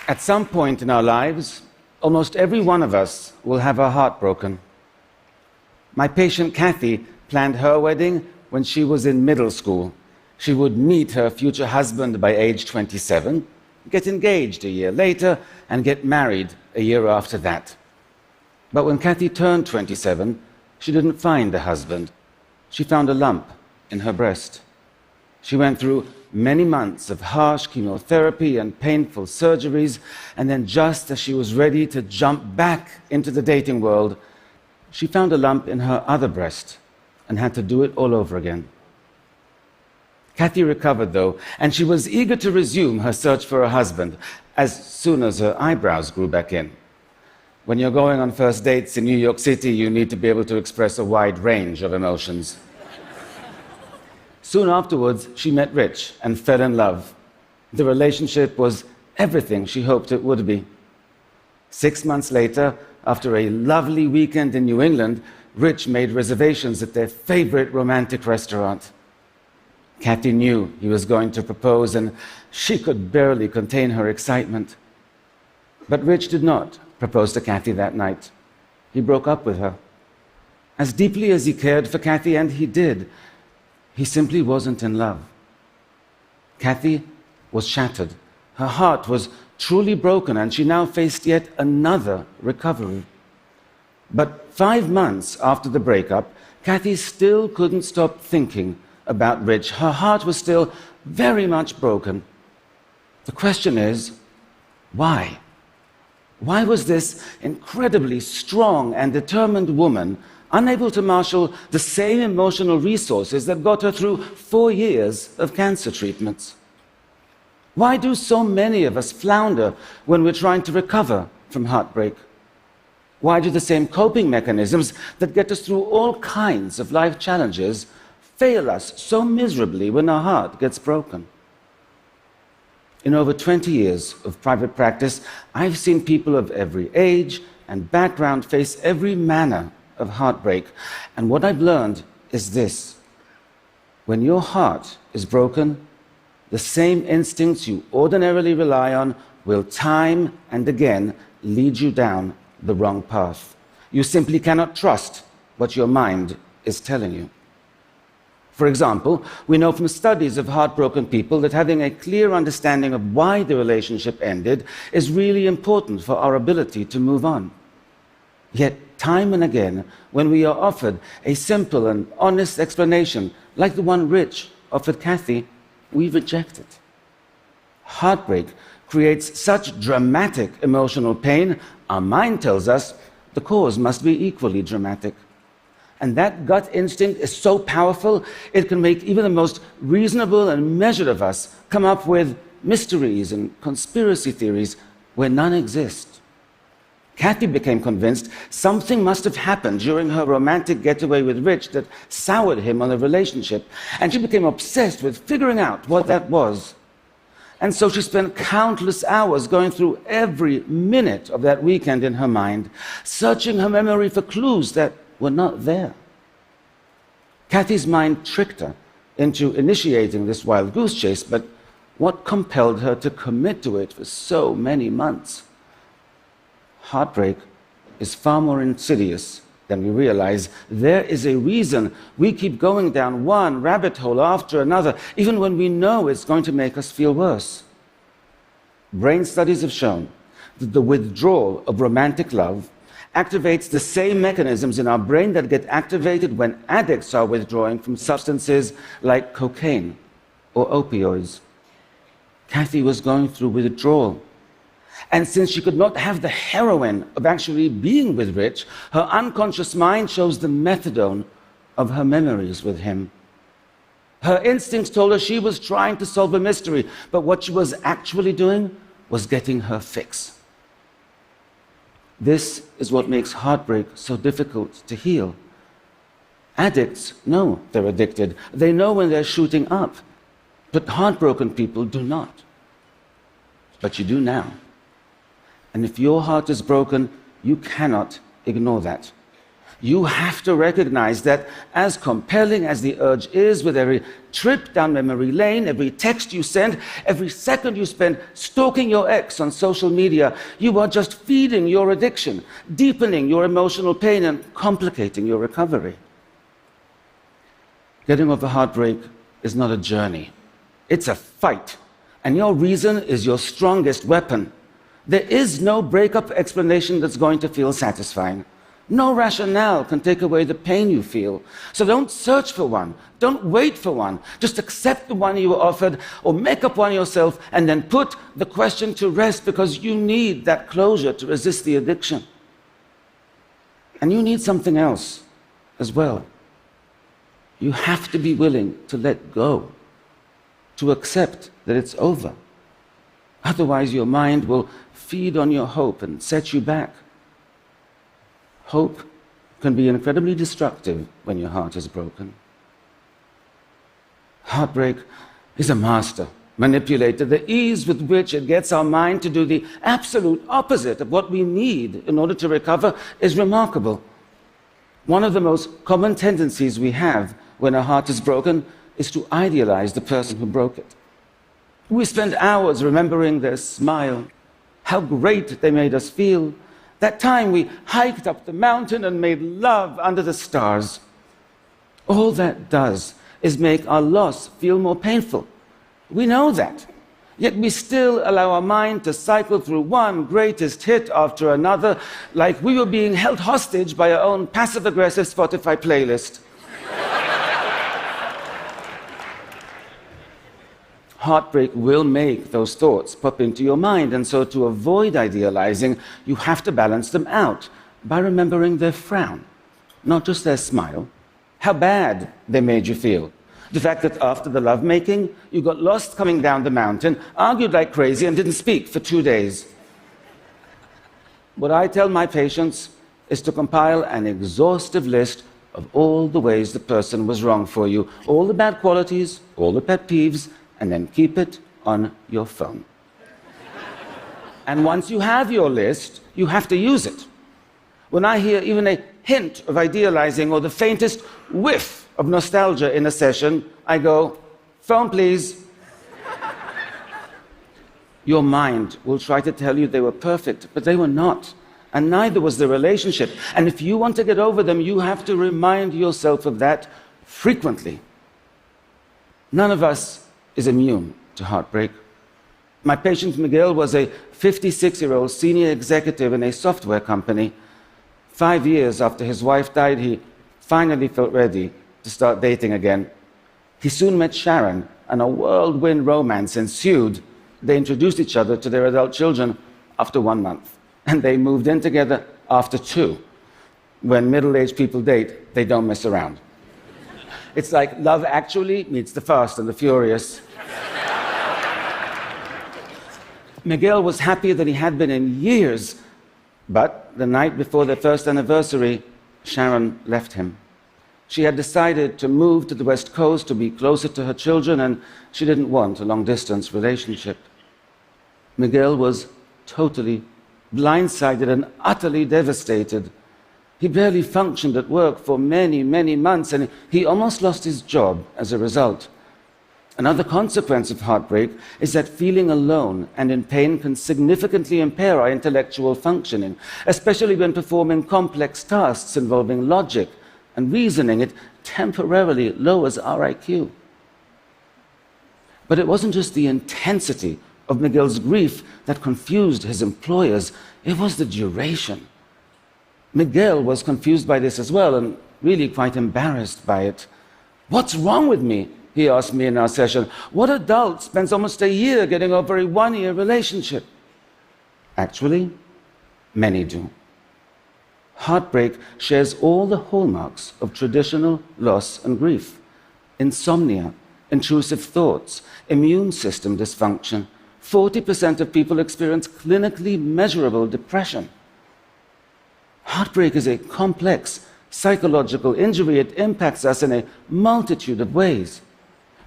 At some point in our lives, almost every one of us will have her heart broken. My patient Kathy planned her wedding when she was in middle school. She would meet her future husband by age 27, get engaged a year later, and get married a year after that. But when Kathy turned 27, she didn't find a husband. She found a lump in her breast. She went through many months of harsh chemotherapy and painful surgeries, and then just as she was ready to jump back into the dating world, she found a lump in her other breast and had to do it all over again. Kathy recovered, though, and she was eager to resume her search for a husband as soon as her eyebrows grew back in. When you're going on first dates in New York City, you need to be able to express a wide range of emotions. Soon afterwards, she met Rich and fell in love. The relationship was everything she hoped it would be. 6 months later, after a lovely weekend in New England, Rich made reservations at their favorite romantic restaurant. Kathy knew he was going to propose, and she could barely contain her excitement. But Rich did not propose to Kathy that night. He broke up with her. As deeply as he cared for Kathy, and he did, he simply wasn't in love. Kathy was shattered. Her heart was truly broken, and she now faced yet another recovery. But 5 months after the breakup, Kathy still couldn't stop thinking about Rich. Her heart was still very much broken. The question is, why? Why was this incredibly strong and determined woman unable to marshal the same emotional resources that got her through 4 years of cancer treatments? Why do so many of us flounder when we're trying to recover from heartbreak? Why do the same coping mechanisms that get us through all kinds of life challenges fail us so miserably when our heart gets broken? In over 20 years of private practice, I've seen people of every age and background face every manner of heartbreak. And what I've learned is this: when your heart is broken, the same instincts you ordinarily rely on will time and again lead you down the wrong path. You simply cannot trust what your mind is telling you. For example, we know from studies of heartbroken people that having a clear understanding of why the relationship ended is really important for our ability to move on. Yet, time and again, when we are offered a simple and honest explanation, like the one Rich offered Kathy, we reject it. Heartbreak creates such dramatic emotional pain, our mind tells us the cause must be equally dramatic. And that gut instinct is so powerful, it can make even the most reasonable and measured of us come up with mysteries and conspiracy theories where none exist. Kathy became convinced something must have happened during her romantic getaway with Rich that soured him on the relationship, and she became obsessed with figuring out what that was. And so she spent countless hours going through every minute of that weekend in her mind, searching her memory for clues that were not there. Kathy's mind tricked her into initiating this wild goose chase, but what compelled her to commit to it for so many months? Heartbreak is far more insidious than we realize. There is a reason we keep going down one rabbit hole after another, even when we know it's going to make us feel worse. Brain studies have shown that the withdrawal of romantic love activates the same mechanisms in our brain that get activated when addicts are withdrawing from substances like cocaine or opioids. Kathy was going through withdrawal. And since she could not have the heroin of actually being with Rich, her unconscious mind chose the methadone of her memories with him. Her instincts told her she was trying to solve a mystery, but what she was actually doing was getting her fix. This is what makes heartbreak so difficult to heal. Addicts know they're addicted. They know when they're shooting up. But heartbroken people do not. But you do now. And if your heart is broken, you cannot ignore that. You have to recognize that as compelling as the urge is, with every trip down memory lane, every text you send, every second you spend stalking your ex on social media, you are just feeding your addiction, deepening your emotional pain, and complicating your recovery. Getting over heartbreak is not a journey. It's a fight, and your reason is your strongest weapon. There is no breakup explanation that's going to feel satisfying. No rationale can take away the pain you feel. So don't search for one. Don't wait for one. Just accept the one you were offered, or make up one yourself, and then put the question to rest, because you need that closure to resist the addiction. And you need something else as well. You have to be willing to let go, to accept that it's over. Otherwise, your mind will feed on your hope and set you back. Hope can be incredibly destructive when your heart is broken. Heartbreak is a master manipulator. The ease with which it gets our mind to do the absolute opposite of what we need in order to recover is remarkable. One of the most common tendencies we have when our heart is broken is to idealize the person who broke it. We spend hours remembering their smile, how great they made us feel, that time we hiked up the mountain and made love under the stars. All that does is make our loss feel more painful. We know that. Yet we still allow our mind to cycle through one greatest hit after another, like we were being held hostage by our own passive-aggressive Spotify playlist. Heartbreak will make those thoughts pop into your mind, and so to avoid idealizing, you have to balance them out by remembering their frown, not just their smile, how bad they made you feel. The fact that after the lovemaking, you got lost coming down the mountain, argued like crazy, and didn't speak for 2 days. What I tell my patients is to compile an exhaustive list of all the ways the person was wrong for you, all the bad qualities, all the pet peeves, and then keep it on your phone. And once you have your list, you have to use it. When I hear even a hint of idealizing or the faintest whiff of nostalgia in a session, I go, phone please. Your mind will try to tell you they were perfect, but they were not. And neither was the relationship. And if you want to get over them, you have to remind yourself of that frequently. None of us is immune to heartbreak. My patient Miguel was a 56-year-old senior executive in a software company. 5 years after his wife died, he finally felt ready to start dating again. He soon met Sharon, and a whirlwind romance ensued. They introduced each other to their adult children after 1 month, and they moved in together after 2. When middle-aged people date, they don't mess around. It's like Love Actually meets The Fast and the Furious. Miguel was happier than he had been in years, but the night before their first anniversary, Sharon left him. She had decided to move to the West Coast to be closer to her children, and she didn't want a long-distance relationship. Miguel was totally blindsided and utterly devastated. He barely functioned at work for many, many months, and he almost lost his job as a result. Another consequence of heartbreak is that feeling alone and in pain can significantly impair our intellectual functioning, especially when performing complex tasks involving logic and reasoning. It temporarily lowers our IQ. But it wasn't just the intensity of Miguel's grief that confused his employers, it was the duration. Miguel was confused by this as well, and really quite embarrassed by it. "What's wrong with me?" he asked me in our session. "What adult spends almost a year getting over a 1-year relationship?" Actually, many do. Heartbreak shares all the hallmarks of traditional loss and grief: insomnia, intrusive thoughts, immune system dysfunction. 40% of people experience clinically measurable depression. Heartbreak is a complex psychological injury. It impacts us in a multitude of ways.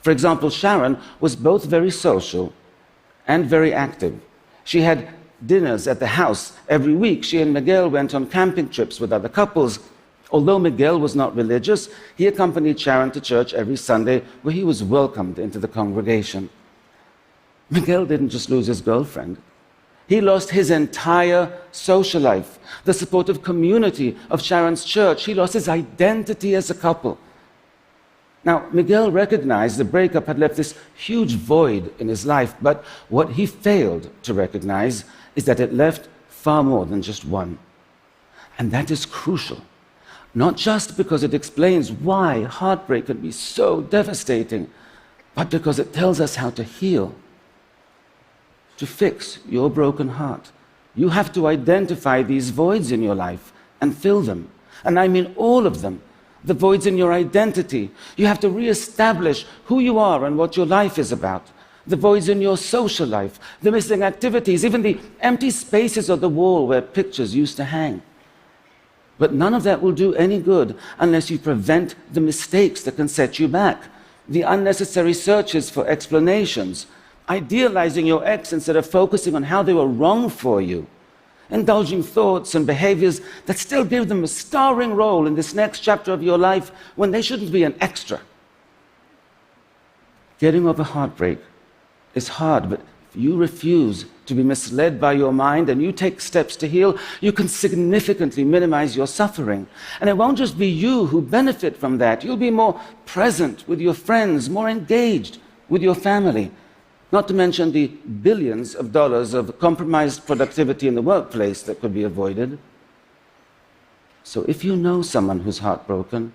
For example, Sharon was both very social and very active. She had dinners at the house every week. She and Miguel went on camping trips with other couples. Although Miguel was not religious, he accompanied Sharon to church every Sunday, where he was welcomed into the congregation. Miguel didn't just lose his girlfriend. He lost his entire social life, the supportive community of Sharon's church. He lost his identity as a couple. Now, Miguel recognized the breakup had left this huge void in his life, but what he failed to recognize is that it left far more than just one. And that is crucial, not just because it explains why heartbreak can be so devastating, but because it tells us how to heal. To fix your broken heart, you have to identify these voids in your life and fill them. And I mean all of them. The voids in your identity. You have to reestablish who you are and what your life is about. The voids in your social life, the missing activities, even the empty spaces on the wall where pictures used to hang. But none of that will do any good unless you prevent the mistakes that can set you back, the unnecessary searches for explanations, idealizing your ex instead of focusing on how they were wrong for you, indulging thoughts and behaviors that still give them a starring role in this next chapter of your life when they shouldn't be an extra. Getting over heartbreak is hard, but if you refuse to be misled by your mind and you take steps to heal, you can significantly minimize your suffering. And it won't just be you who benefit from that. You'll be more present with your friends, more engaged with your family. Not to mention the billions of dollars of compromised productivity in the workplace that could be avoided. So if you know someone who's heartbroken,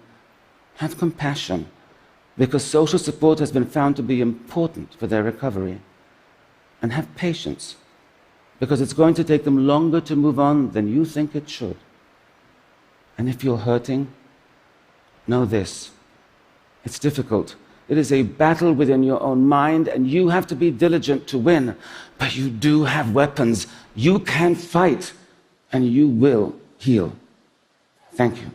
have compassion, because social support has been found to be important for their recovery. And have patience, because it's going to take them longer to move on than you think it should. And if you're hurting, know this: it's difficult. It is a battle within your own mind, and you have to be diligent to win. But you do have weapons. You can fight, and you will heal. Thank you.